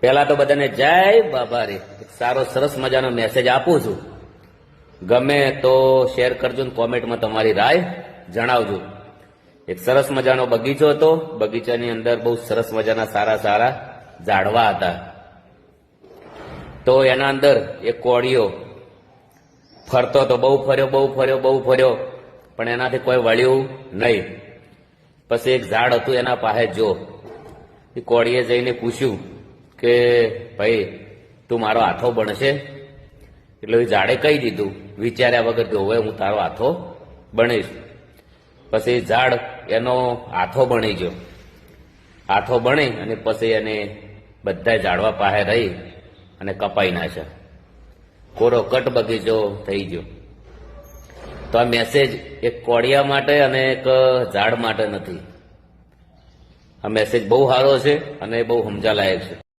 પહેલા તો બધાને જય બાબા રે. એક સારો સરસ મજાનો મેસેજ આપું છું. ગમે તો શેર કરજો ને કોમેન્ટમાં તમારી રાય જણાવજો. એક સરસ મજાનો બગીચો હતો. બગીચાની અંદર બહુ સરસ મજાના સારા સારા ઝાડવા હતા. તો એના અંદર એક કોળિયો ફરતો તો બહુ ફર્યો પણ એનાથી કોઈ વળ્યું નહીં. પછી એક ઝાડ હતું એના પાસે જો એ કોળીએ જઈને પૂછ્યું કે ભાઈ તું મારો હાથો બનશે? એટલે એ ઝાડે કહી દીધું વિચાર્યા વગર કે હવે હું તારો હાથો બનીશ. પછી ઝાડ એનો હાથો બની ગયો. હાથો બની અને પછી એને બધા ઝાડવા પાસે રહી અને કપાઈ નાખ્યા. કોરો કટ બગીચો થઈ ગયો. તો આ મેસેજ એક કોળિયા માટે અને એક ઝાડ માટે નથી. આ મેસેજ બહુ સારો છે અને બહુ સમજાલાયક છે.